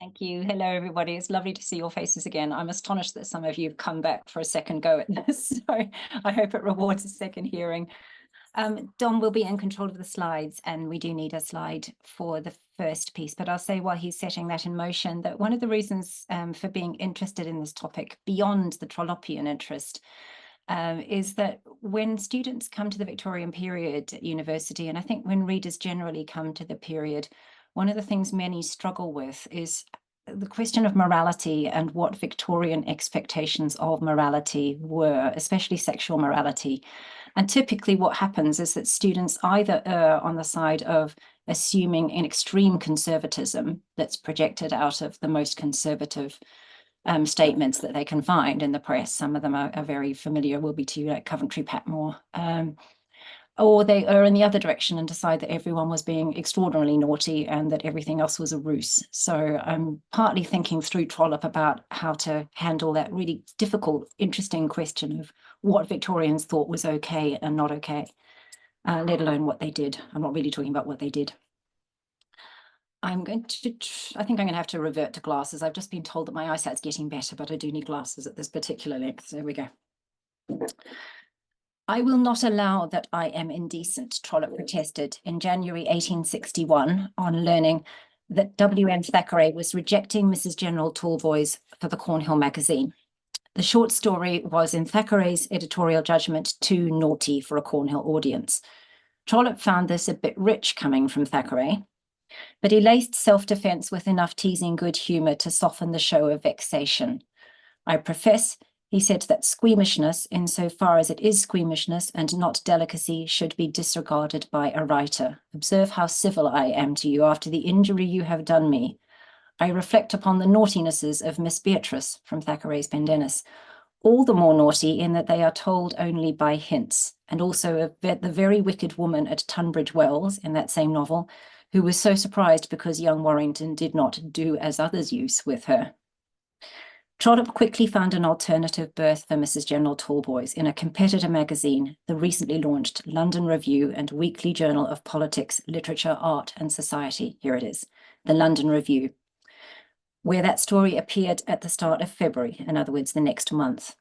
Thank you. Hello, everybody. It's lovely to see your faces again. I'm astonished that some of you have come back for a second go at this, so I hope it rewards a second hearing. Dom will be in control of the slides, and we do need a slide for the first piece, but I'll say while he's setting that in motion that one of the reasons for being interested in this topic, beyond the Trollopian interest, is that when students come to the Victorian period at university, and I think when readers generally come to the period, one of the things many struggle with is the question of morality and what Victorian expectations of morality were, especially sexual morality. And typically what happens is that students either err on the side of assuming an extreme conservatism that's projected out of the most conservative statements that they can find in the press. Some of them are very familiar, will be to you, like Coventry Patmore. Or they err in the other direction and decide that everyone was being extraordinarily naughty and that everything else was a ruse. So I'm partly thinking through Trollope about how to handle that really difficult, interesting question of what Victorians thought was okay and not okay, let alone what they did. I'm not really talking about what they did. I think I'm going to have to revert to glasses. I've just been told that my eyesight's getting better, but I do need glasses at this particular length. So there we go. I will not allow that I am indecent, Trollope protested in January 1861 on learning that W.M. Thackeray was rejecting Mrs. General Talboys for the Cornhill magazine. The short story was, in Thackeray's editorial judgment, too naughty for a Cornhill audience. Trollope found this a bit rich coming from Thackeray, but he laced self-defence with enough teasing good humour to soften the show of vexation. I profess, he said, that squeamishness, insofar as it is squeamishness and not delicacy, should be disregarded by a writer. Observe how civil I am to you after the injury you have done me. I reflect upon the naughtinesses of Miss Beatrice from Thackeray's Pendennis, all the more naughty in that they are told only by hints, and also of the very wicked woman at Tunbridge Wells in that same novel, who was so surprised because young Warrington did not do as others used with her. Trollope quickly found an alternative berth for Mrs. General Talboys in a competitor magazine, the recently launched London Review and Weekly Journal of Politics, Literature, Art and Society. Here it is, the London Review, where that story appeared at the start of February, in other words, the next month.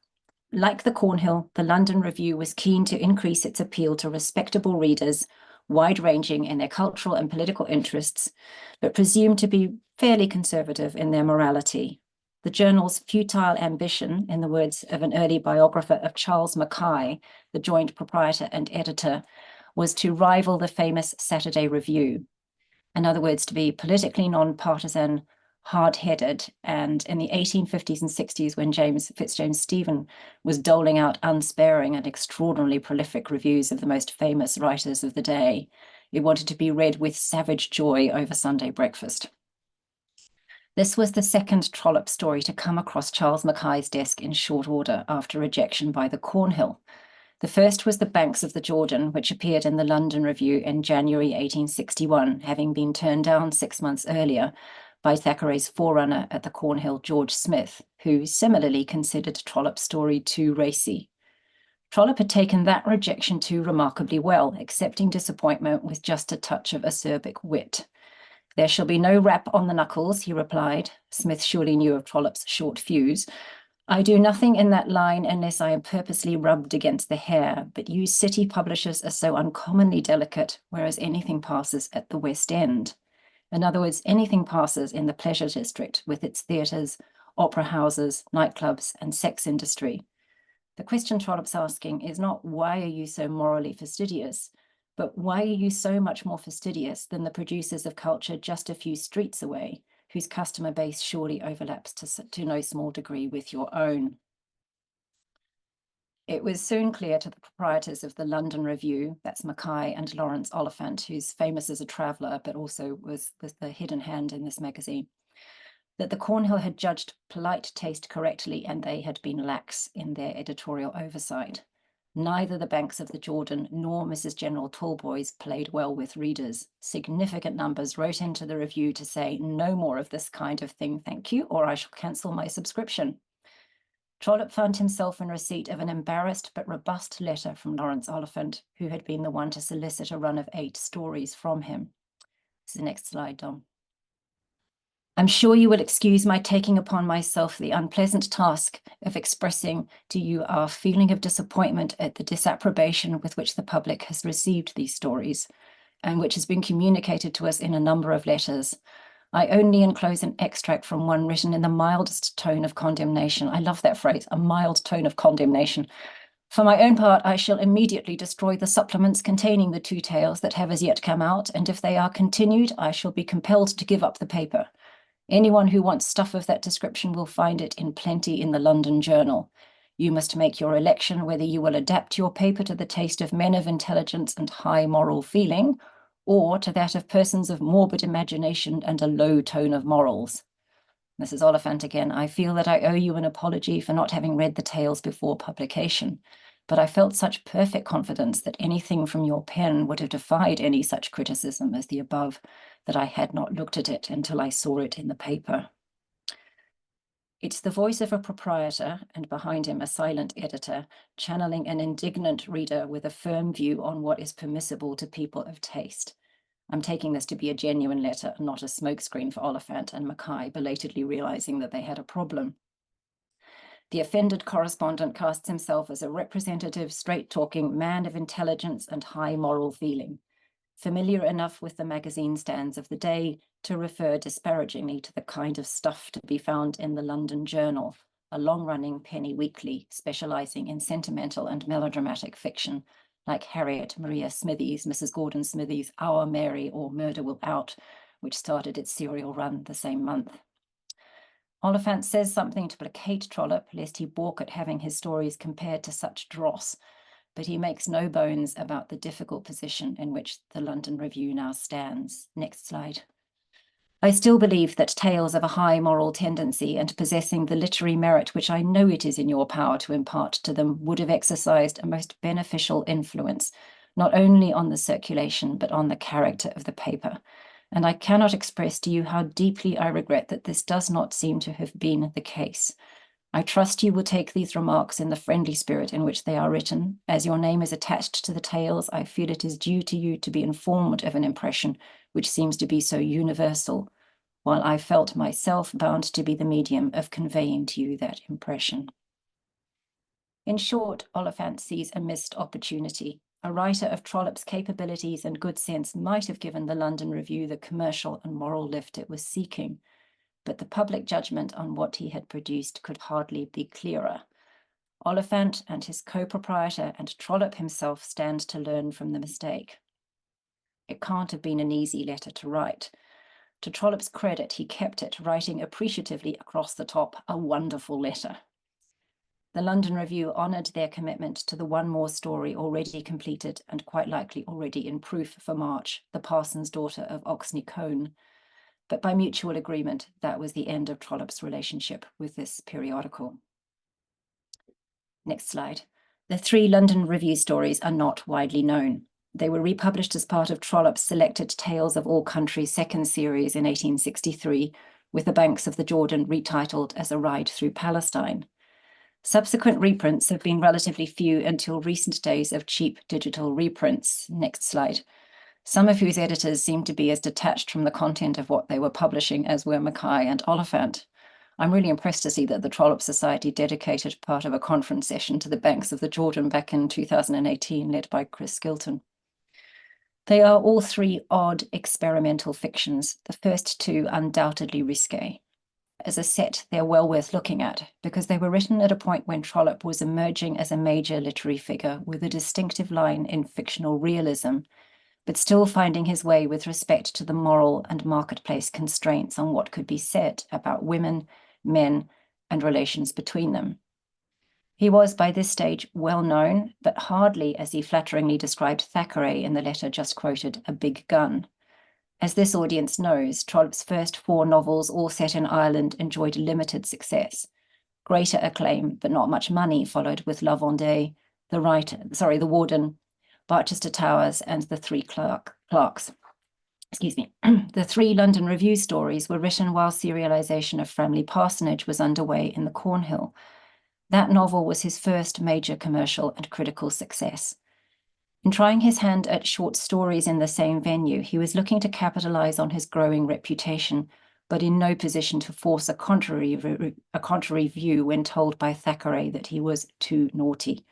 Like the Cornhill, the London Review was keen to increase its appeal to respectable readers, wide-ranging in their cultural and political interests, but presumed to be fairly conservative in their morality. The journal's futile ambition, in the words of an early biographer of Charles Mackay, the joint proprietor and editor, was to rival the famous Saturday Review. In other words, to be politically non-partisan, hard-headed, and in the 1850s and 60s, when Fitzjames Stephen was doling out unsparing and extraordinarily prolific reviews of the most famous writers of the day, it wanted to be read with savage joy over Sunday breakfast. This was the second Trollope story to come across Charles Mackay's desk in short order after rejection by the Cornhill. The first was The Banks of the Jordan, which appeared in the London Review in January 1861, having been turned down 6 months earlier by Thackeray's forerunner at the Cornhill, George Smith, who similarly considered Trollope's story too racy. Trollope had taken that rejection too remarkably well, accepting disappointment with just a touch of acerbic wit. There shall be no rap on the knuckles, he replied. Smith surely knew of Trollope's short fuse. I do nothing in that line unless I am purposely rubbed against the hair, but you city publishers are so uncommonly delicate, whereas anything passes at the West End. In other words, anything passes in the pleasure district with its theatres, opera houses, nightclubs, and sex industry. The question Trollope's asking is not, why are you so morally fastidious? But why are you so much more fastidious than the producers of culture just a few streets away, whose customer base surely overlaps to no small degree with your own? It was soon clear to the proprietors of the London Review, that's Mackay and Lawrence Oliphant, who's famous as a traveller, but also was the hidden hand in this magazine, that the Cornhill had judged polite taste correctly and they had been lax in their editorial oversight. Neither The Banks of the Jordan nor Mrs. General Talboys played well with readers. Significant numbers wrote into the review to say, no more of this kind of thing, thank you, or I shall cancel my subscription. Trollope found himself in receipt of an embarrassed but robust letter from Lawrence Oliphant, who had been the one to solicit a run of 8 stories from him. This is the next slide, Dom. I'm sure you will excuse my taking upon myself the unpleasant task of expressing to you our feeling of disappointment at the disapprobation with which the public has received these stories, and which has been communicated to us in a number of letters. I only enclose an extract from one written in the mildest tone of condemnation. I love that phrase, a mild tone of condemnation. For my own part, I shall immediately destroy the supplements containing the 2 tales that have as yet come out, and if they are continued, I shall be compelled to give up the paper. Anyone who wants stuff of that description will find it in plenty in the London Journal. You must make your election whether you will adapt your paper to the taste of men of intelligence and high moral feeling, or to that of persons of morbid imagination and a low tone of morals. Mrs. Oliphant again, I feel that I owe you an apology for not having read the tales before publication, but I felt such perfect confidence that anything from your pen would have defied any such criticism as the above, that I had not looked at it until I saw it in the paper. It's the voice of a proprietor, and behind him a silent editor, channeling an indignant reader with a firm view on what is permissible to people of taste. I'm taking this to be a genuine letter, not a smokescreen for Oliphant and Mackay belatedly realizing that they had a problem. The offended correspondent casts himself as a representative, straight-talking man of intelligence and high moral feeling, familiar enough with the magazine stands of the day to refer disparagingly to the kind of stuff to be found in the London Journal, a long-running penny weekly specializing in sentimental and melodramatic fiction, like Harriet Maria Smithies, Mrs. Gordon Smithies' Our Mary or Murder Will Out, which started its serial run the same month. Oliphant says something to placate Trollope, lest he balk at having his stories compared to such dross, but he makes no bones about the difficult position in which the London Review now stands. Next slide. I still believe that tales of a high moral tendency and possessing the literary merit which I know it is in your power to impart to them would have exercised a most beneficial influence, not only on the circulation, but on the character of the paper. And I cannot express to you how deeply I regret that this does not seem to have been the case. I trust you will take these remarks in the friendly spirit in which they are written. As your name is attached to the tales, I feel it is due to you to be informed of an impression which seems to be so universal, while I felt myself bound to be the medium of conveying to you that impression. In short, Oliphant sees a missed opportunity. A writer of Trollope's capabilities and good sense might have given the London Review the commercial and moral lift it was seeking, but the public judgment on what he had produced could hardly be clearer. Oliphant and his co-proprietor and Trollope himself stand to learn from the mistake. It can't have been an easy letter to write. To Trollope's credit, he kept it, writing appreciatively across the top, a wonderful letter. The London Review honoured their commitment to the one more story already completed and quite likely already in proof for March, The Parson's Daughter of Oxney Colne. But by mutual agreement, that was the end of Trollope's relationship with this periodical. Next slide. The 3 London Review stories are not widely known. They were republished as part of Trollope's Selected Tales of All Countries second series in 1863, with the banks of the Jordan retitled as A Ride Through Palestine. Subsequent reprints have been relatively few until recent days of cheap digital reprints. Next slide. Some of whose editors seem to be as detached from the content of what they were publishing as were Mackay and Oliphant. I'm really impressed to see that the Trollope Society dedicated part of a conference session to the banks of the Jordan back in 2018, led by Chris Skilton. They are all 3 odd experimental fictions, the first 2 undoubtedly risque. As a set, they're well worth looking at, because they were written at a point when Trollope was emerging as a major literary figure with a distinctive line in fictional realism, but still finding his way with respect to the moral and marketplace constraints on what could be said about women, men, and relations between them. He was by this stage well known, but hardly, as he flatteringly described Thackeray in the letter just quoted, a big gun. As this audience knows, Trollope's first 4 novels, all set in Ireland, enjoyed limited success. Greater acclaim, but not much money, followed with La Vendée, The Warden, Barchester Towers, and The Three Clerks. The 3 London Review stories were written while serialization of Framley Parsonage was underway in the Cornhill. That novel was his first major commercial and critical success. In trying his hand at short stories in the same venue, he was looking to capitalize on his growing reputation, but in no position to force a contrary view when told by Thackeray that he was too naughty.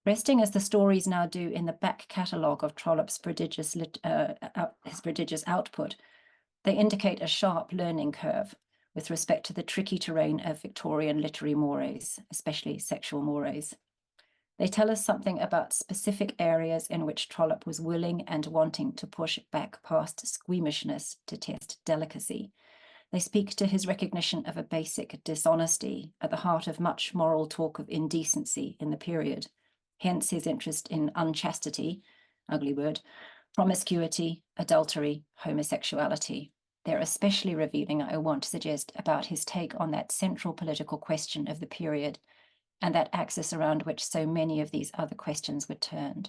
Resting as the stories now do in the back catalogue of Trollope's prodigious output, they indicate a sharp learning curve with respect to the tricky terrain of Victorian literary mores, especially sexual mores. They tell us something about specific areas in which Trollope was willing and wanting to push back past squeamishness to test delicacy. They speak to his recognition of a basic dishonesty at the heart of much moral talk of indecency in the period, hence his interest in unchastity, ugly word, promiscuity, adultery, homosexuality. They're especially revealing, I want to suggest, about his take on that central political question of the period and that axis around which so many of these other questions were turned,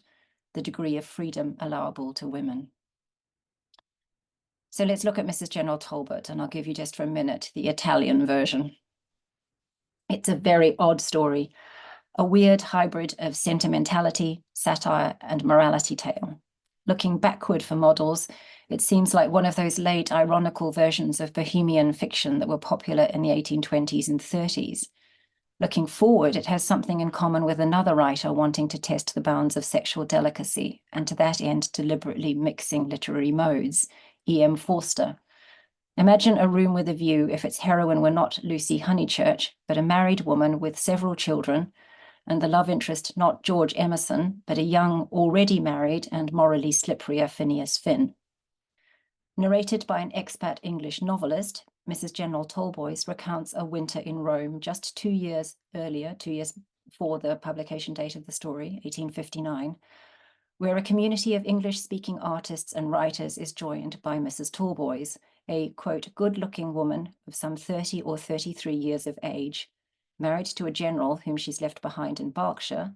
the degree of freedom allowable to women. So let's look at Mrs. General Talbot, and I'll give you just for a minute the Italian version. It's a very odd story, a weird hybrid of sentimentality, satire, and morality tale. Looking backward for models, it seems like one of those late ironical versions of bohemian fiction that were popular in the 1820s and 30s. Looking forward, it has something in common with another writer wanting to test the bounds of sexual delicacy, and to that end deliberately mixing literary modes, E.M. Forster. Imagine a room with a view if its heroine were not Lucy Honeychurch, but a married woman with several children, and the love interest not George Emerson, but a young, already married and morally slipperier Phineas Finn. Narrated by an expat English novelist, Mrs. General Talboys recounts a winter in Rome just 2 years earlier, 2 years before the publication date of the story, 1859, where a community of English-speaking artists and writers is joined by Mrs. Talboys, a, quote, good-looking woman of some 30 or 33 years of age, married to a general whom she's left behind in Berkshire,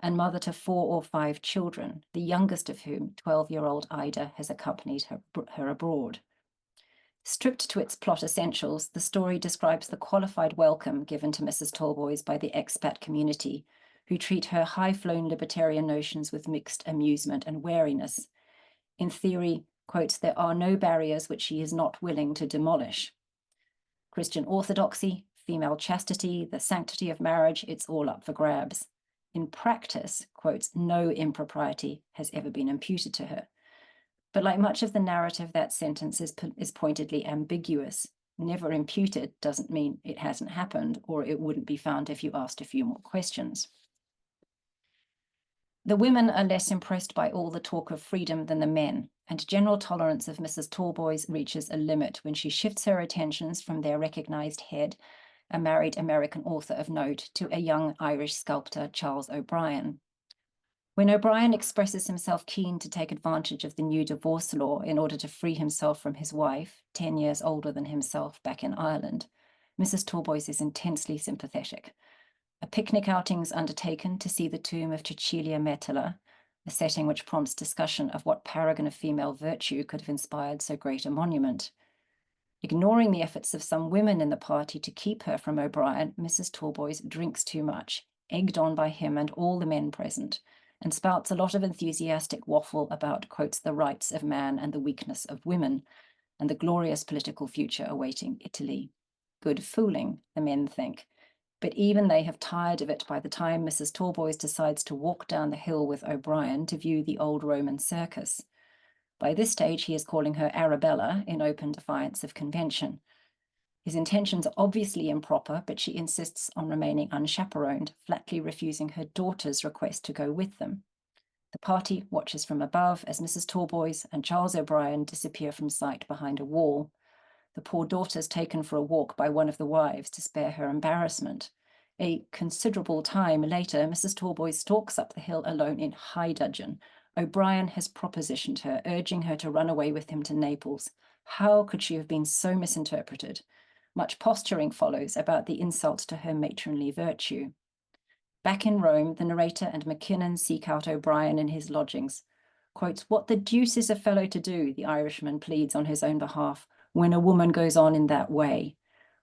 and mother to 4 or 5 children, the youngest of whom, 12-year-old Ida, has accompanied her abroad. Stripped to its plot essentials, the story describes the qualified welcome given to Mrs. Talboys by the expat community, who treat her high-flown libertarian notions with mixed amusement and wariness. In theory, quotes, there are no barriers which she is not willing to demolish. Christian orthodoxy, female chastity, the sanctity of marriage, it's all up for grabs. In practice, quotes, no impropriety has ever been imputed to her. But like much of the narrative, that sentence is pointedly ambiguous. Never imputed doesn't mean it hasn't happened, or it wouldn't be found if you asked a few more questions. The women are less impressed by all the talk of freedom than the men, and general tolerance of Mrs. Talboys reaches a limit when she shifts her attentions from their recognized head, a married American author of note, to a young Irish sculptor, Charles O'Brien. When O'Brien expresses himself keen to take advantage of the new divorce law in order to free himself from his wife, 10 years older than himself, back in Ireland, Mrs. Talboys is intensely sympathetic. A picnic outing is undertaken to see the tomb of Cecilia Metella, a setting which prompts discussion of what paragon of female virtue could have inspired so great a monument. Ignoring the efforts of some women in the party to keep her from O'Brien, Mrs. Talboys drinks too much, egged on by him and all the men present, and spouts a lot of enthusiastic waffle about, quotes, the rights of man and the weakness of women, and the glorious political future awaiting Italy. Good fooling, the men think. But even they have tired of it by the time Mrs. Talboys decides to walk down the hill with O'Brien to view the old Roman circus. By this stage, he is calling her Arabella in open defiance of convention. His intentions are obviously improper, but she insists on remaining unchaperoned, flatly refusing her daughter's request to go with them. The party watches from above as Mrs. Talboys and Charles O'Brien disappear from sight behind a wall. The poor daughter's taken for a walk by one of the wives to spare her embarrassment. A considerable time later, Mrs. Talboys stalks up the hill alone in high dudgeon. O'Brien has propositioned her, urging her to run away with him to Naples. How could she have been so misinterpreted? Much posturing follows about the insult to her matronly virtue. Back in Rome, the narrator and Mackinnon seek out O'Brien in his lodgings. Quotes, what the deuce is a fellow to do, the Irishman pleads on his own behalf, when a woman goes on in that way?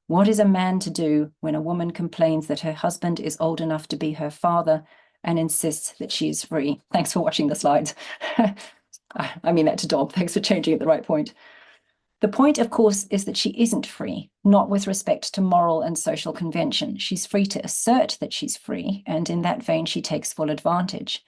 What is a man to do when a woman complains that her husband is old enough to be her father and insists that she is free? Thanks for watching the slides. I mean that to Dob. Thanks for changing at the right point. The point, of course, is that she isn't free, not with respect to moral and social convention. She's free to assert that she's free, and in that vein, she takes full advantage.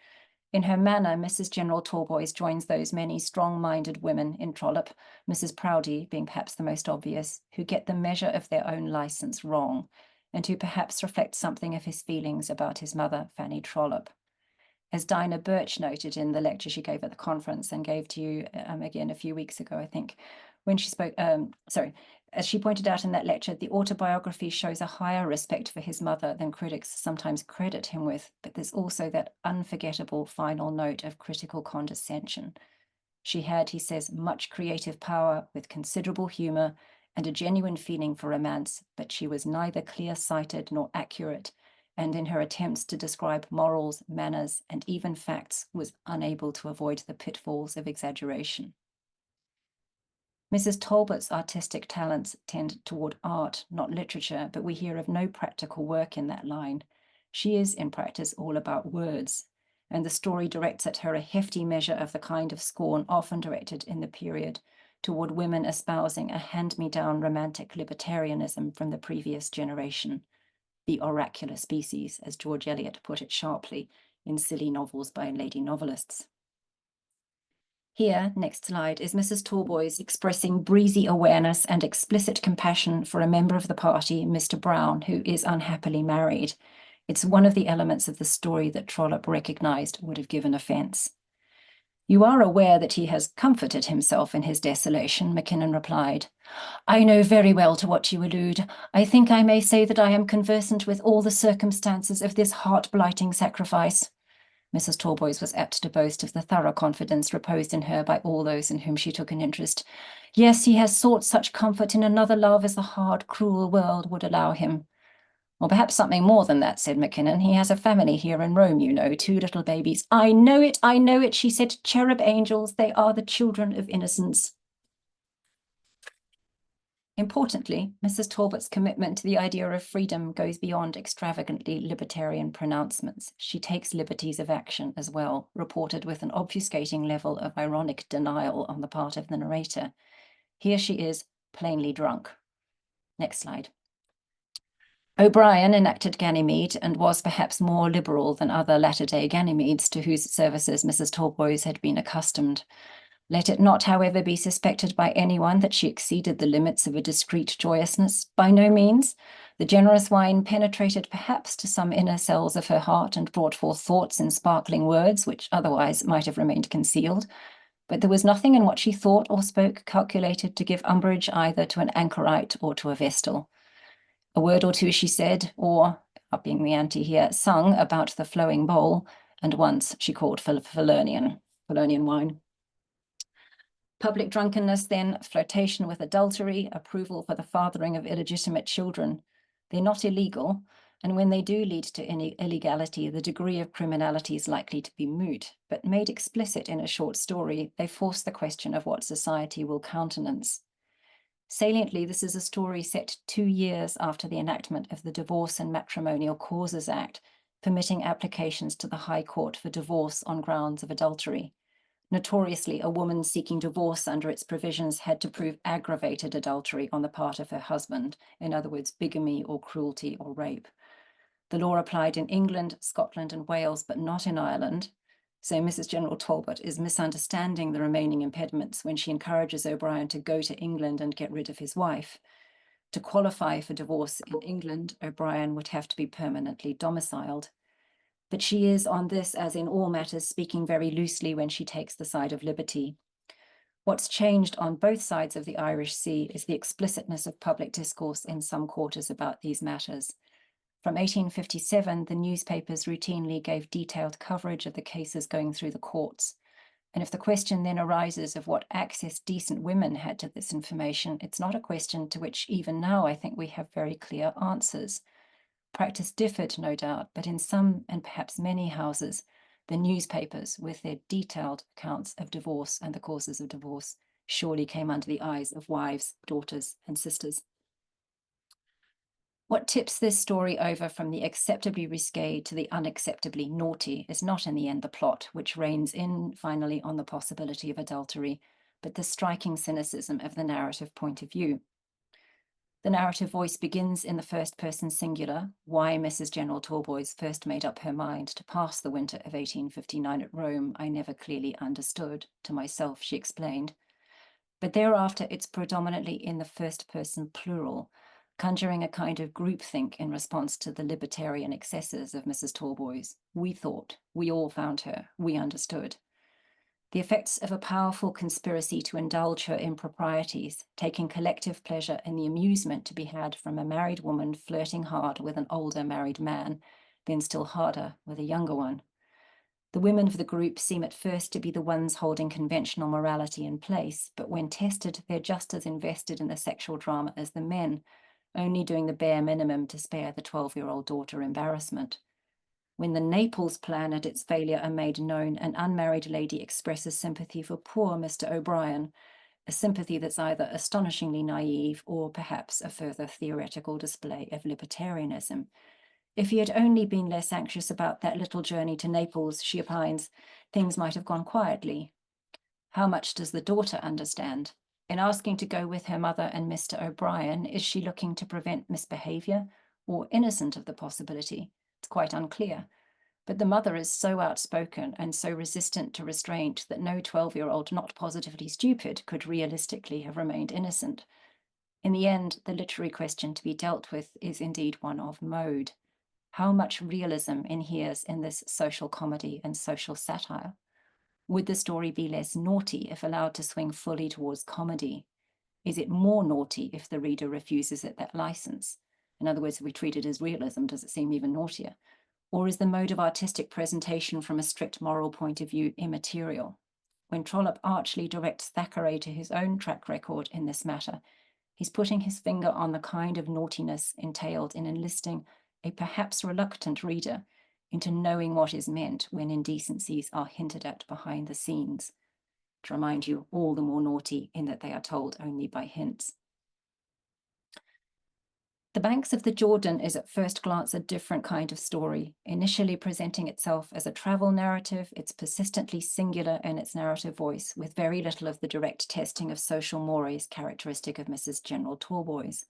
In her manner, Mrs. General Talboys joins those many strong-minded women in Trollope, Mrs. Proudie being perhaps the most obvious, who get the measure of their own license wrong, and who perhaps reflect something of his feelings about his mother, Fanny Trollope. As Dinah Birch noted in the lecture she gave at the conference and gave to you again a few weeks ago, I think, when she spoke, as she pointed out in that lecture, the autobiography shows a higher respect for his mother than critics sometimes credit him with, but there's also that unforgettable final note of critical condescension. She had, he says, much creative power with considerable humour and a genuine feeling for romance, but she was neither clear-sighted nor accurate, and in her attempts to describe morals, manners, and even facts, was unable to avoid the pitfalls of exaggeration. Mrs. Talbot's artistic talents tend toward art, not literature, but we hear of no practical work in that line. She is, in practice, all about words, and the story directs at her a hefty measure of the kind of scorn often directed in the period toward women espousing a hand-me-down romantic libertarianism from the previous generation, the oracular species, as George Eliot put it sharply in silly novels by lady novelists. Here, next slide, is Mrs. Talboys expressing breezy awareness and explicit compassion for a member of the party, Mr. Brown, who is unhappily married. It's one of the elements of the story that Trollope recognised would have given offence. You are aware that he has comforted himself in his desolation, Mackinnon replied. I know very well to what you allude. I think I may say that I am conversant with all the circumstances of this heart-blighting sacrifice. Mrs. Talboys was apt to boast of the thorough confidence reposed in her by all those in whom she took an interest. Yes, he has sought such comfort in another love as the hard, cruel world would allow him. Or perhaps something more than that, said Mackinnon. He has a family here in Rome, you know, 2 little babies. I know it, she said. Cherub angels, they are the children of innocence. Importantly, Mrs. Talbot's commitment to the idea of freedom goes beyond extravagantly libertarian pronouncements. She takes liberties of action as well, reported with an obfuscating level of ironic denial on the part of the narrator. Here she is, plainly drunk. Next slide. O'Brien enacted Ganymede and was perhaps more liberal than other latter-day Ganymedes to whose services Mrs. Talboys had been accustomed. Let it not, however, be suspected by anyone that she exceeded the limits of a discreet joyousness. By no means. The generous wine penetrated perhaps to some inner cells of her heart and brought forth thoughts in sparkling words which otherwise might have remained concealed. But there was nothing in what she thought or spoke calculated to give umbrage either to an anchorite or to a vestal. A word or two she said, or, upping the ante here, sung about the flowing bowl, and once she called for Falernian wine. Public drunkenness, then, flirtation with adultery, approval for the fathering of illegitimate children. They're not illegal, and when they do lead to illegality, the degree of criminality is likely to be moot, but made explicit in a short story, they force the question of what society will countenance. Saliently, this is a story set 2 years after the enactment of the Divorce and Matrimonial Causes Act, permitting applications to the High Court for divorce on grounds of adultery. Notoriously, a woman seeking divorce under its provisions had to prove aggravated adultery on the part of her husband, in other words, bigamy or cruelty or rape. The law applied in England, Scotland, and Wales, but not in Ireland. So Mrs. General Talbot is misunderstanding the remaining impediments when she encourages O'Brien to go to England and get rid of his wife. To qualify for divorce in England, O'Brien would have to be permanently domiciled. But she is, on this as in all matters, speaking very loosely when she takes the side of liberty. What's changed on both sides of the Irish Sea is the explicitness of public discourse in some quarters about these matters. From 1857, the newspapers routinely gave detailed coverage of the cases going through the courts. And if the question then arises of what access decent women had to this information, it's not a question to which even now I think we have very clear answers. Practice differed, no doubt, but in some and perhaps many houses, the newspapers, with their detailed accounts of divorce and the causes of divorce, surely came under the eyes of wives, daughters, and sisters. What tips this story over from the acceptably risque to the unacceptably naughty is not in the end the plot, which reins in finally on the possibility of adultery, but the striking cynicism of the narrative point of view. The narrative voice begins in the first person singular, why Mrs. General Talboys first made up her mind to pass the winter of 1859 at Rome, I never clearly understood. To myself, she explained. But thereafter, it's predominantly in the first person plural, conjuring a kind of groupthink in response to the libertarian excesses of Mrs. Talboys. We thought, we all found her, we understood. The effects of a powerful conspiracy to indulge her improprieties, taking collective pleasure in the amusement to be had from a married woman flirting hard with an older married man, then still harder with a younger one. The women of the group seem at first to be the ones holding conventional morality in place, but when tested, they're just as invested in the sexual drama as the men, only doing the bare minimum to spare the 12-year-old daughter embarrassment. When the Naples plan and its failure are made known, an unmarried lady expresses sympathy for poor Mr. O'Brien, a sympathy that's either astonishingly naive or perhaps a further theoretical display of libertarianism. If he had only been less anxious about that little journey to Naples, she opines, things might have gone quietly. How much does the daughter understand? In asking to go with her mother and Mr. O'Brien, is she looking to prevent misbehavior or innocent of the possibility? It's quite unclear. But the mother is so outspoken and so resistant to restraint that no 12-year-old not positively stupid could realistically have remained innocent. In the end, the literary question to be dealt with is indeed one of mode. How much realism inheres in this social comedy and social satire? Would the story be less naughty if allowed to swing fully towards comedy? Is it more naughty if the reader refuses it that license? In other words, if we treat it as realism, does it seem even naughtier? Or is the mode of artistic presentation from a strict moral point of view immaterial? When Trollope archly directs Thackeray to his own track record in this matter, he's putting his finger on the kind of naughtiness entailed in enlisting a perhaps reluctant reader into knowing what is meant when indecencies are hinted at behind the scenes. To remind you, all the more naughty in that they are told only by hints. The Banks of the Jordan is at first glance a different kind of story. Initially presenting itself as a travel narrative, it's persistently singular in its narrative voice, with very little of the direct testing of social mores characteristic of Mrs. General Talboys.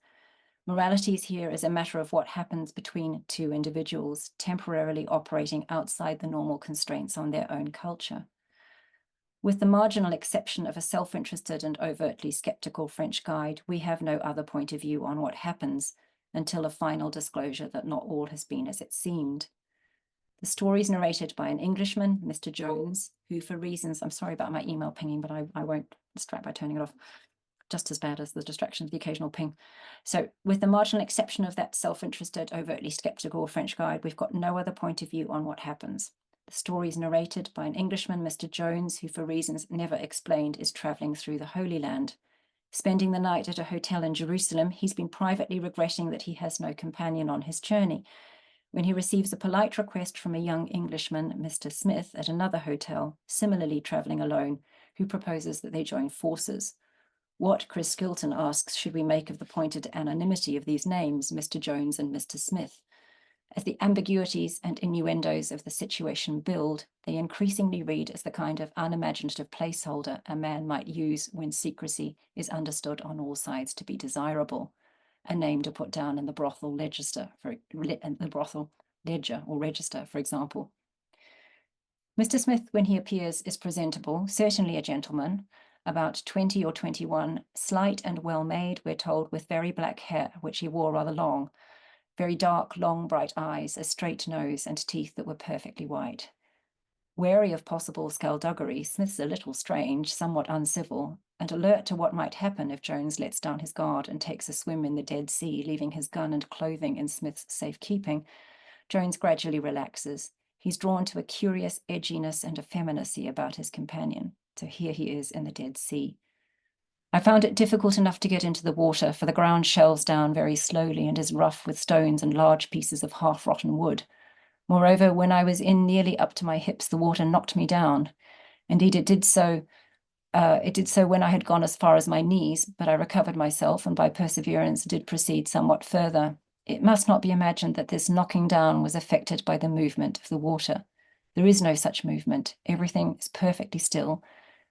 Morality is here as a matter of what happens between two individuals, temporarily operating outside the normal constraints on their own culture. With the marginal exception of a self-interested and overtly skeptical French guide, we have no other point of view on what happens until a final disclosure that not all has been as it seemed. The story is narrated by an Englishman, Mr. Jones, who for reasons, I'm sorry about my email pinging, but I won't distract by turning it off. Just as bad as the distraction of the occasional ping. So with the marginal exception of that self-interested, overtly skeptical French guide, we've got no other point of view on what happens. The story is narrated by an Englishman, Mr. Jones, who for reasons never explained is traveling through the Holy Land. Spending the night at a hotel in Jerusalem, he's been privately regretting that he has no companion on his journey. When he receives a polite request from a young Englishman, Mr. Smith, at another hotel, similarly traveling alone, who proposes that they join forces. What, Chris Skilton asks, should we make of the pointed anonymity of these names, Mr. Jones and Mr. Smith? As the ambiguities and innuendos of the situation build, they increasingly read as the kind of unimaginative placeholder a man might use when secrecy is understood on all sides to be desirable, a name to put down in the brothel register, for example. Mr. Smith, when he appears, is presentable, certainly a gentleman, about 20 or 21, slight and well-made, we're told, with very black hair, which he wore rather long, very dark, long, bright eyes, a straight nose, and teeth that were perfectly white. Wary of possible skullduggery, Smith's a little strange, somewhat uncivil, and alert to what might happen if Jones lets down his guard and takes a swim in the Dead Sea, leaving his gun and clothing in Smith's safekeeping. Jones gradually relaxes. He's drawn to a curious edginess and effeminacy about his companion. So here he is in the Dead Sea. I found it difficult enough to get into the water, for the ground shelves down very slowly and is rough with stones and large pieces of half-rotten wood. Moreover, when I was in nearly up to my hips, the water knocked me down. Indeed, it did so when I had gone as far as my knees, but I recovered myself and by perseverance did proceed somewhat further. It must not be imagined that this knocking down was affected by the movement of the water. There is no such movement. Everything is perfectly still,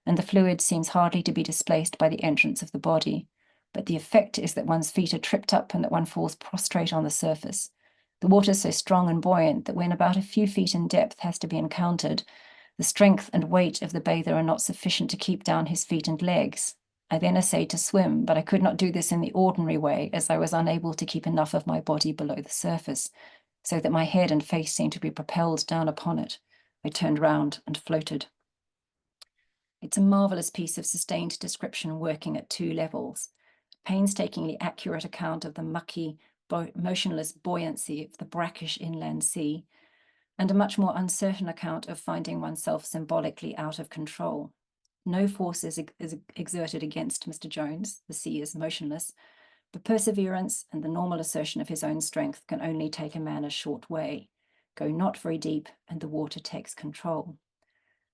and the fluid seems hardly to be displaced by the entrance of the body. But the effect is that one's feet are tripped up and that one falls prostrate on the surface. The water is so strong and buoyant that when about a few feet in depth has to be encountered, the strength and weight of the bather are not sufficient to keep down his feet and legs. I then essayed to swim, but I could not do this in the ordinary way, as I was unable to keep enough of my body below the surface, so that my head and face seemed to be propelled down upon it. I turned round and floated. It's a marvelous piece of sustained description working at two levels. Painstakingly accurate account of the mucky, motionless buoyancy of the brackish inland sea, and a much more uncertain account of finding oneself symbolically out of control. No force is exerted against Mr. Jones. The sea is motionless, but perseverance and the normal assertion of his own strength can only take a man a short way. Go not very deep, and the water takes control.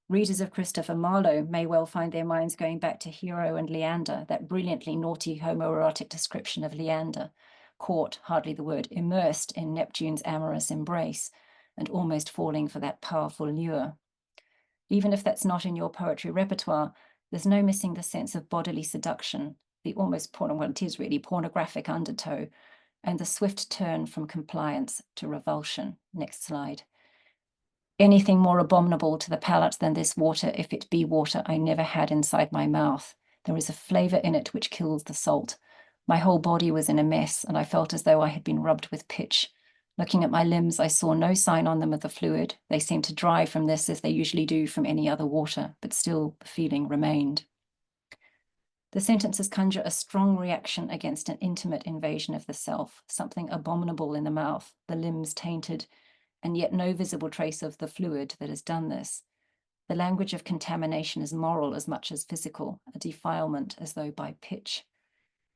Readers of Christopher Marlowe may well find their minds going back to Hero and Leander, that brilliantly naughty homoerotic description of Leander, caught, hardly the word, immersed in Neptune's amorous embrace, and almost falling for that powerful lure. Even if that's not in your poetry repertoire, there's no missing the sense of bodily seduction, the almost pornographic undertow, and the swift turn from compliance to revulsion. Next slide. Anything more abominable to the palate than this water, if it be water, I never had inside my mouth. There is a flavour in it which kills the salt. My whole body was in a mess, and I felt as though I had been rubbed with pitch. Looking at my limbs, I saw no sign on them of the fluid. They seemed to dry from this as they usually do from any other water, but still the feeling remained. The sentences conjure a strong reaction against an intimate invasion of the self, something abominable in the mouth, the limbs tainted, and yet no visible trace of the fluid that has done this. The language of contamination is moral as much as physical, a defilement as though by pitch.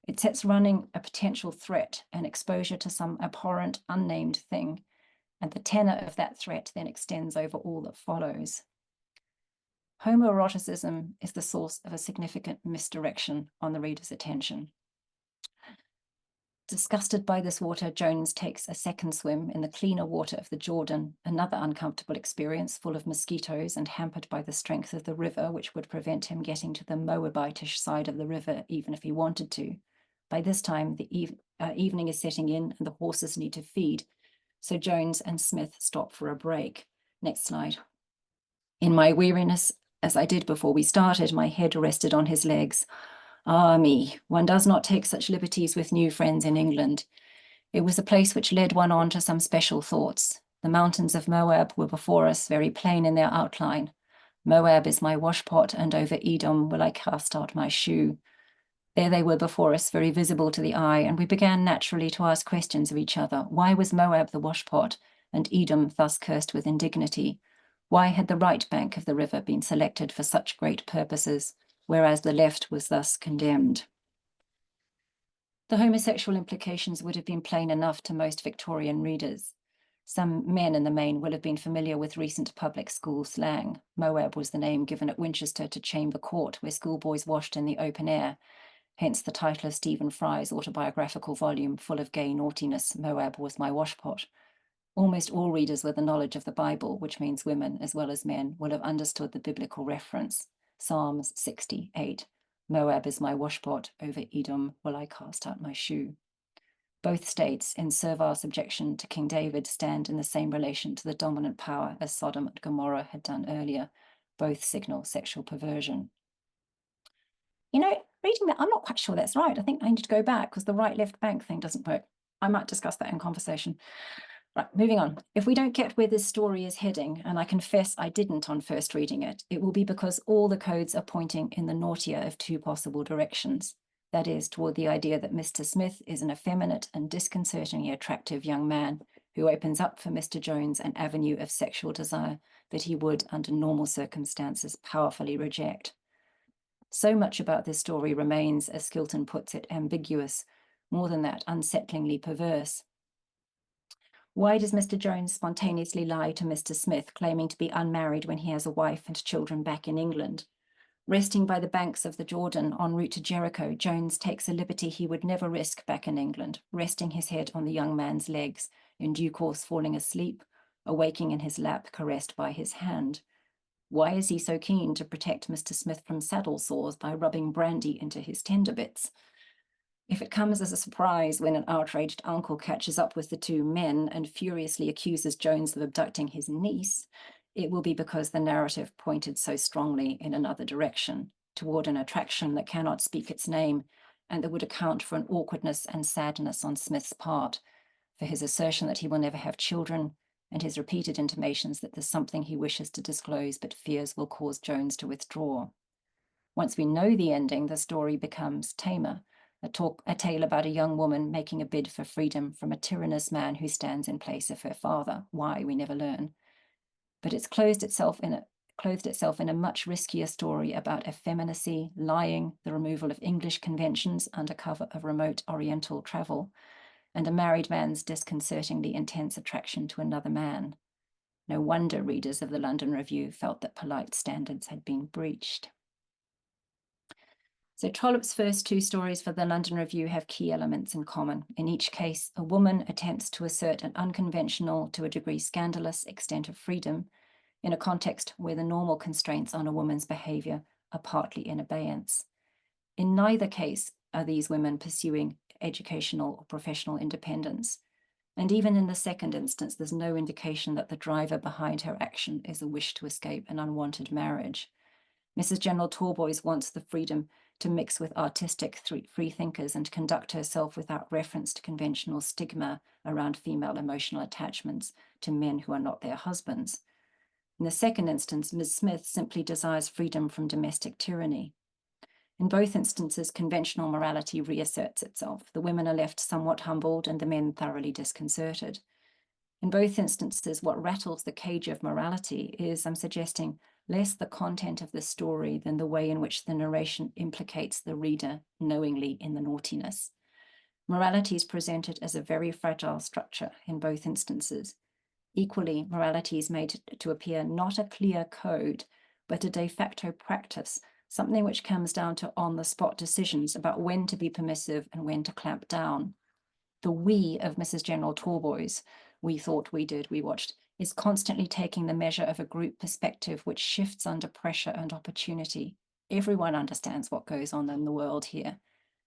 It sets running a potential threat, an exposure to some abhorrent, unnamed thing, and the tenor of that threat then extends over all that follows. Homoeroticism is the source of a significant misdirection on the reader's attention. Disgusted by this water, Jones takes a second swim in the cleaner water of the Jordan, another uncomfortable experience full of mosquitoes and hampered by the strength of the river, which would prevent him getting to the Moabitish side of the river even if he wanted to. By this time, the evening is setting in and the horses need to feed, so Jones and Smith stop for a break. Next slide. In my weariness, as I did before we started, my head rested on his legs. Ah me, one does not take such liberties with new friends in England. It was a place which led one on to some special thoughts. The mountains of Moab were before us, very plain in their outline. Moab is my washpot, and over Edom will I cast out my shoe. There they were before us, very visible to the eye, and we began naturally to ask questions of each other. Why was Moab the washpot, and Edom thus cursed with indignity? Why had the right bank of the river been selected for such great purposes, whereas the left was thus condemned? The homosexual implications would have been plain enough to most Victorian readers. Some men in the main will have been familiar with recent public school slang. Moab was the name given at Winchester to Chamber Court, where schoolboys washed in the open air, hence the title of Stephen Fry's autobiographical volume full of gay naughtiness, Moab Was My Washpot. Almost all readers with a knowledge of the Bible, which means women as well as men, will have understood the biblical reference. Psalms 68. Moab is my washpot, over Edom will I cast out my shoe. Both states, in servile subjection to King David, stand in the same relation to the dominant power as Sodom and Gomorrah had done earlier. Both signal sexual perversion. You know, reading that, I'm not quite sure that's right. I think I need to go back because the right-left bank thing doesn't work. I might discuss that in conversation. Right, moving on. If we don't get where this story is heading, and I confess I didn't on first reading it, it will be because all the codes are pointing in the naughtier of two possible directions. That is, toward the idea that Mr. Smith is an effeminate and disconcertingly attractive young man who opens up for Mr. Jones an avenue of sexual desire that he would, under normal circumstances, powerfully reject. So much about this story remains, as Skilton puts it, ambiguous, more than that, unsettlingly perverse. Why does Mr. Jones spontaneously lie to Mr. Smith, claiming to be unmarried when he has a wife and children back in England? Resting by the banks of the Jordan en route to Jericho, Jones takes a liberty he would never risk back in England, resting his head on the young man's legs, in due course falling asleep, awaking in his lap, caressed by his hand. Why is he so keen to protect Mr. Smith from saddle sores by rubbing brandy into his tender bits? If it comes as a surprise when an outraged uncle catches up with the two men and furiously accuses Jones of abducting his niece, it will be because the narrative pointed so strongly in another direction, toward an attraction that cannot speak its name, and that would account for an awkwardness and sadness on Smith's part, for his assertion that he will never have children, and his repeated intimations that there's something he wishes to disclose but fears will cause Jones to withdraw. Once we know the ending, the story becomes tamer, a tale about a young woman making a bid for freedom from a tyrannous man who stands in place of her father. Why, we never learn. But it's clothed itself in a much riskier story about effeminacy, lying, the removal of English conventions under cover of remote Oriental travel, and a married man's disconcertingly intense attraction to another man. No wonder readers of the London Review felt that polite standards had been breached. So Trollope's first two stories for the London Review have key elements in common. In each case, a woman attempts to assert an unconventional, to a degree scandalous, extent of freedom in a context where the normal constraints on a woman's behavior are partly in abeyance. In neither case are these women pursuing educational or professional independence. And even in the second instance, there's no indication that the driver behind her action is a wish to escape an unwanted marriage. Mrs. General Talboys wants the freedom to mix with artistic freethinkers and conduct herself without reference to conventional stigma around female emotional attachments to men who are not their husbands. In the second instance, Ms. Smith simply desires freedom from domestic tyranny. In both instances, conventional morality reasserts itself. The women are left somewhat humbled and the men thoroughly disconcerted. In both instances, what rattles the cage of morality is, I'm suggesting, less the content of the story than the way in which the narration implicates the reader knowingly in the naughtiness. Morality is presented as a very fragile structure in both instances. Equally, morality is made to appear not a clear code, but a de facto practice, something which comes down to on-the-spot decisions about when to be permissive and when to clamp down. The we of Mrs. General Talboys, we thought, we did, we watched, is constantly taking the measure of a group perspective which shifts under pressure and opportunity. Everyone understands what goes on in the world here.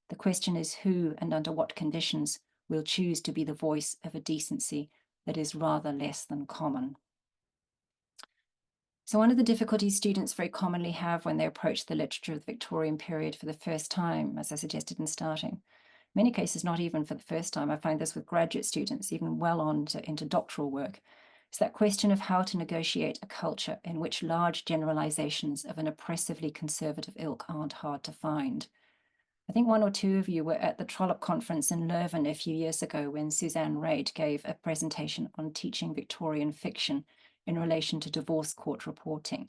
The question is who and under what conditions will choose to be the voice of a decency that is rather less than common. So one of the difficulties students very commonly have when they approach the literature of the Victorian period for the first time, as I suggested in starting, in many cases not even for the first time, I find this with graduate students, even well on into doctoral work, is that question of how to negotiate a culture in which large generalizations of an oppressively conservative ilk aren't hard to find. I think one or two of you were at the Trollope conference in Leuven a few years ago when Suzanne Reid gave a presentation on teaching Victorian fiction in relation to divorce court reporting,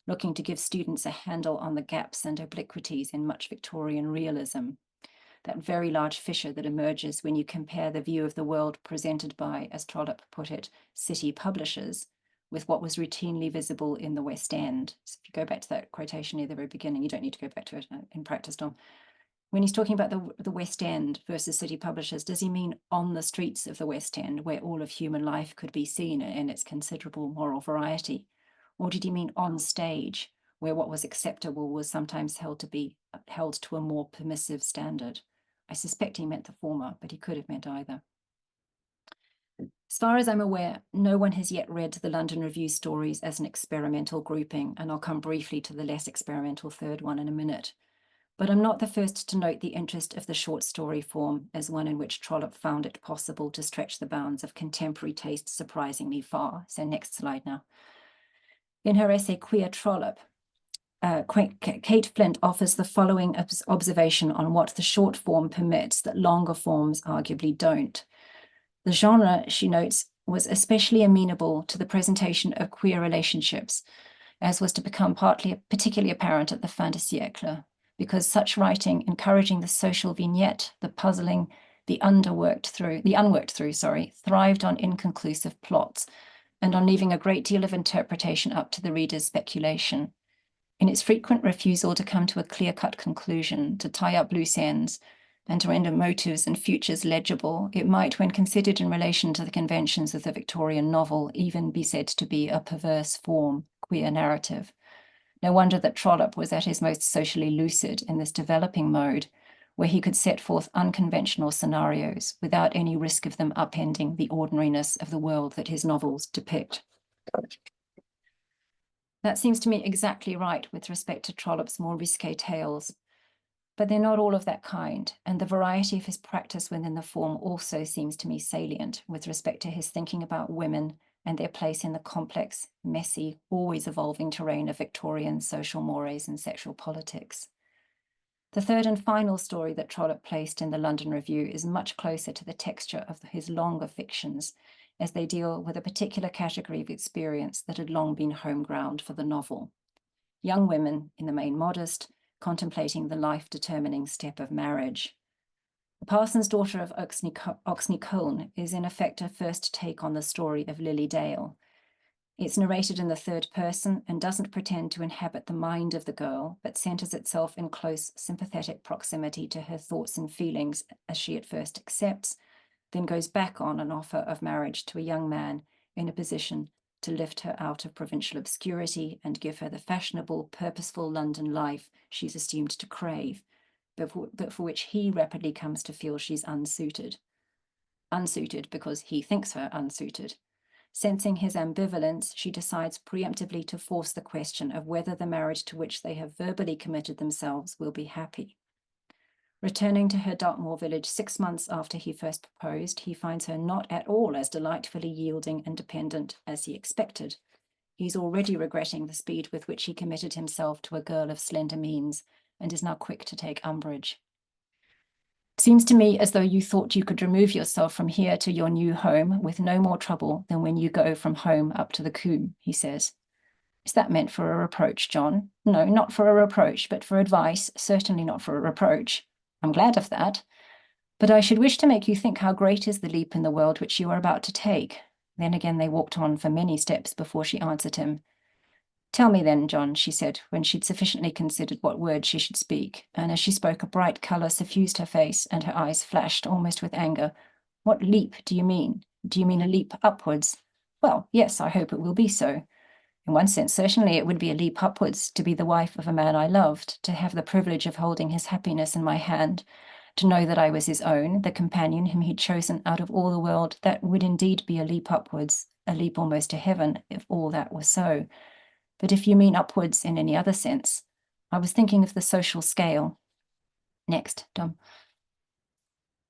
looking to give students a handle on the gaps and obliquities in much Victorian realism, that very large fissure that emerges when you compare the view of the world presented by, as Trollope put it, city publishers, with what was routinely visible in the West End. So if you go back to that quotation near the very beginning, you don't need to go back to it in practice, Dom. When he's talking about the West End versus city publishers, does he mean on the streets of the West End where all of human life could be seen in its considerable moral variety? Or did he mean on stage where what was acceptable was sometimes held to a more permissive standard? I suspect he meant the former, but he could have meant either. As far as I'm aware, no one has yet read the London Review stories as an experimental grouping, and I'll come briefly to the less experimental third one in a minute. But I'm not the first to note the interest of the short story form as one in which Trollope found it possible to stretch the bounds of contemporary taste surprisingly far. So next slide now. In her essay, Queer Trollope, Kate Flint offers the following observation on what the short form permits that longer forms arguably don't. The genre, she notes, was especially amenable to the presentation of queer relationships, as was to become particularly apparent at the fin de siècle, because such writing encouraging the social vignette, the puzzling, the unworked through, thrived on inconclusive plots and on leaving a great deal of interpretation up to the reader's speculation. In its frequent refusal to come to a clear-cut conclusion, to tie up loose ends, and to render motives and futures legible, it might, when considered in relation to the conventions of the Victorian novel, even be said to be a perverse form, queer narrative. No wonder that Trollope was at his most socially lucid in this developing mode, where he could set forth unconventional scenarios without any risk of them upending the ordinariness of the world that his novels depict. That seems to me exactly right with respect to Trollope's more risque tales, but they're not all of that kind, and the variety of his practice within the form also seems to me salient with respect to his thinking about women and their place in the complex, messy, always evolving terrain of Victorian social mores and sexual politics. The third and final story that Trollope placed in the London Review is much closer to the texture of his longer fictions, as they deal with a particular category of experience that had long been home ground for the novel. Young women, in the main modest, contemplating the life-determining step of marriage. The Parson's Daughter of Oxney Colne is in effect a first take on the story of Lily Dale. It's narrated in the third person and doesn't pretend to inhabit the mind of the girl, but centers itself in close, sympathetic proximity to her thoughts and feelings as she at first accepts, then goes back on an offer of marriage to a young man in a position to lift her out of provincial obscurity and give her the fashionable, purposeful London life she's assumed to crave, but for which he rapidly comes to feel she's unsuited. Unsuited because he thinks her unsuited. Sensing his ambivalence, she decides preemptively to force the question of whether the marriage to which they have verbally committed themselves will be happy. Returning to her Dartmoor village 6 months after he first proposed, he finds her not at all as delightfully yielding and dependent as he expected. He's already regretting the speed with which he committed himself to a girl of slender means and is now quick to take umbrage. It seems to me as though you thought you could remove yourself from here to your new home with no more trouble than when you go from home up to the Coombe, he says. Is that meant for a reproach, John? No, not for a reproach, but for advice, certainly not for a reproach. I'm glad of that. But I should wish to make you think how great is the leap in the world which you are about to take. Then again they walked on for many steps before she answered him. Tell me then, John, she said, when she'd sufficiently considered what words she should speak, and as she spoke a bright colour suffused her face, and her eyes flashed almost with anger. What leap do you mean? Do you mean a leap upwards? Well, yes, I hope it will be so. In one sense, certainly it would be a leap upwards to be the wife of a man I loved, to have the privilege of holding his happiness in my hand, to know that I was his own, the companion whom he'd chosen out of all the world. That would indeed be a leap upwards, a leap almost to heaven, if all that were so. But if you mean upwards in any other sense, I was thinking of the social scale. Next, Dom.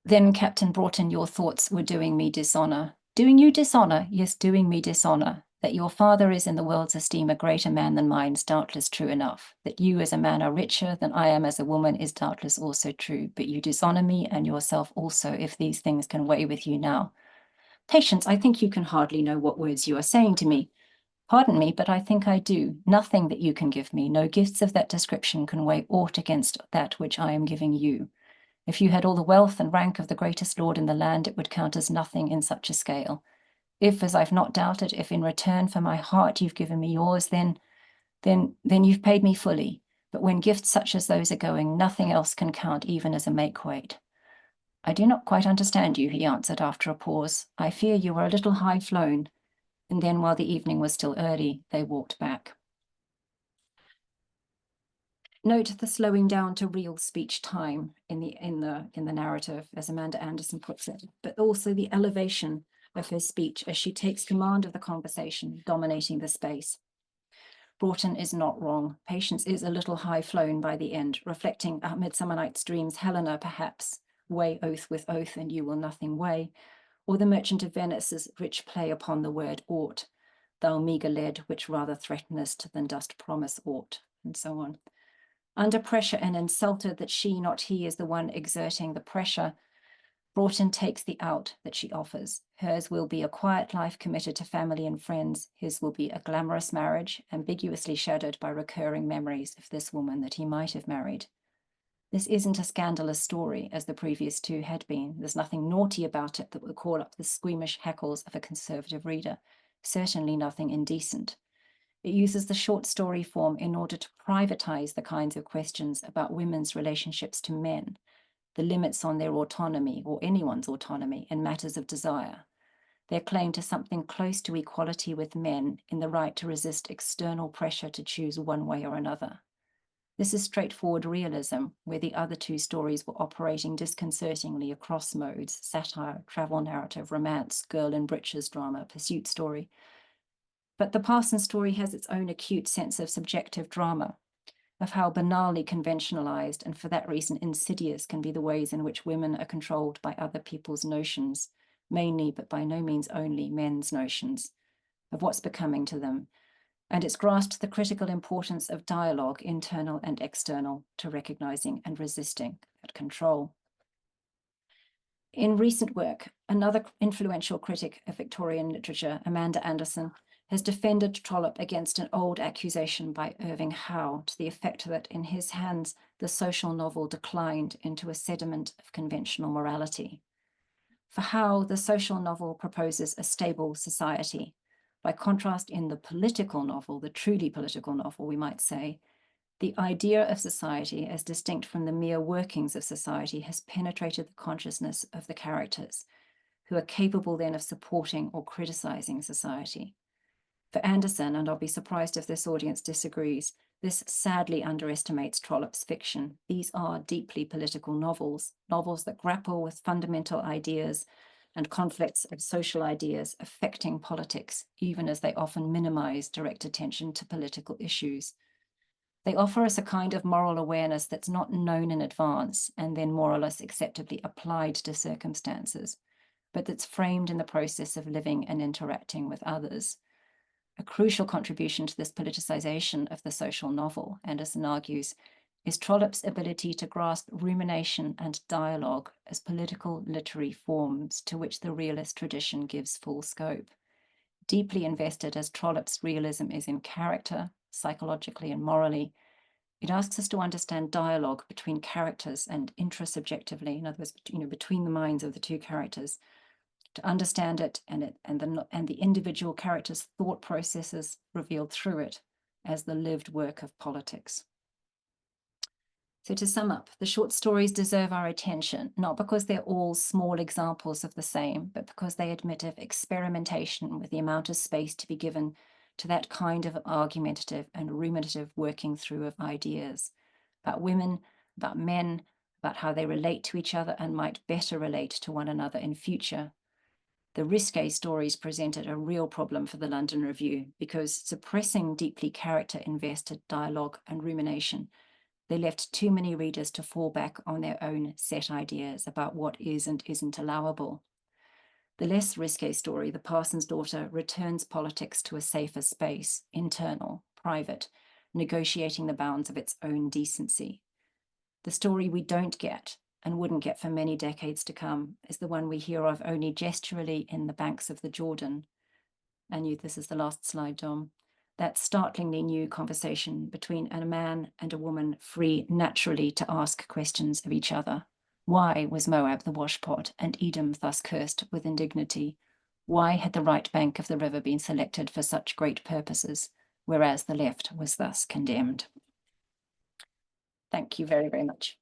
Then, Captain Broughton, your thoughts were doing me dishonour. Doing you dishonour? Yes, doing me dishonour. That your father is in the world's esteem a greater man than mine is doubtless true enough. That you as a man are richer than I am as a woman is doubtless also true. But you dishonour me and yourself also if these things can weigh with you now. Patience, I think you can hardly know what words you are saying to me. Pardon me, but I think I do. Nothing that you can give me, no gifts of that description can weigh aught against that which I am giving you. If you had all the wealth and rank of the greatest lord in the land, it would count as nothing in such a scale. If, as I've not doubted, if in return for my heart you've given me yours, then you've paid me fully. But when gifts such as those are going, nothing else can count even as a make-weight. I do not quite understand you, he answered after a pause. I fear you are a little high-flown. And then, while the evening was still early, they walked back. Note the slowing down to real speech time in the narrative, as Amanda Anderson puts it, but also the elevation of her speech as she takes command of the conversation, dominating the space. Broughton is not wrong. Patience is a little high-flown by the end, reflecting A Midsummer Night's Dream's Helena, perhaps, weigh oath with oath and you will nothing weigh, or the Merchant of Venice's rich play upon the word ought, thou meagre lead which rather threatenest than dost promise aught, and so on. Under pressure and insulted that she, not he, is the one exerting the pressure, Broughton takes the out that she offers. Hers will be a quiet life committed to family and friends. His will be a glamorous marriage, ambiguously shadowed by recurring memories of this woman that he might have married. This isn't a scandalous story, as the previous two had been. There's nothing naughty about it that will call up the squeamish hackles of a conservative reader. Certainly nothing indecent. It uses the short story form in order to privatize the kinds of questions about women's relationships to men, the limits on their autonomy or anyone's autonomy in matters of desire. their claim to something close to equality with men in the right to resist external pressure to choose one way or another. This is straightforward realism, where the other two stories were operating disconcertingly across modes: satire, travel narrative, romance, girl in breeches drama, pursuit story. But the Parsons story has its own acute sense of subjective drama, of how banally conventionalized and for that reason insidious can be the ways in which women are controlled by other people's notions, mainly but by no means only men's notions, of what's becoming to them. And it's grasped the critical importance of dialogue, internal and external, to recognizing and resisting that control. In recent work, another influential critic of Victorian literature, Amanda Anderson, has defended Trollope against an old accusation by Irving Howe to the effect that in his hands the social novel declined into a sediment of conventional morality. For Howe, the social novel proposes a stable society. By contrast, in the political novel, the truly political novel, we might say, the idea of society as distinct from the mere workings of society has penetrated the consciousness of the characters, who are capable then of supporting or criticizing society. For Anderson, and I'll be surprised if this audience disagrees, this sadly underestimates Trollope's fiction. These are deeply political novels, novels that grapple with fundamental ideas and conflicts of social ideas affecting politics, even as they often minimize direct attention to political issues. They offer us a kind of moral awareness that's not known in advance and then more or less acceptably applied to circumstances, but that's framed in the process of living and interacting with others. A crucial contribution to this politicization of the social novel, Anderson argues, is Trollope's ability to grasp rumination and dialogue as political literary forms to which the realist tradition gives full scope. Deeply invested as Trollope's realism is in character, psychologically and morally, it asks us to understand dialogue between characters and intrasubjectively, in other words, between the minds of the two characters, to understand it and the individual character's thought processes revealed through it as the lived work of politics. So to sum up, the short stories deserve our attention, not because they're all small examples of the same, but because they admit of experimentation with the amount of space to be given to that kind of argumentative and ruminative working through of ideas about women, about men, about how they relate to each other and might better relate to one another in future. The risque stories presented a real problem for the London Review because, suppressing deeply character-invested dialogue and rumination, they left too many readers to fall back on their own set ideas about what is and isn't allowable. The less risque story, The Parson's Daughter, returns politics to a safer space, internal, private, negotiating the bounds of its own decency. The story we don't get, and wouldn't get for many decades to come, is the one we hear of only gesturally in The Banks of the Jordan. And this is the last slide, Dom. That startlingly new conversation between a man and a woman free naturally to ask questions of each other. Why was Moab the washpot and Edom thus cursed with indignity? Why had the right bank of the river been selected for such great purposes, whereas the left was thus condemned? Thank you very, very much.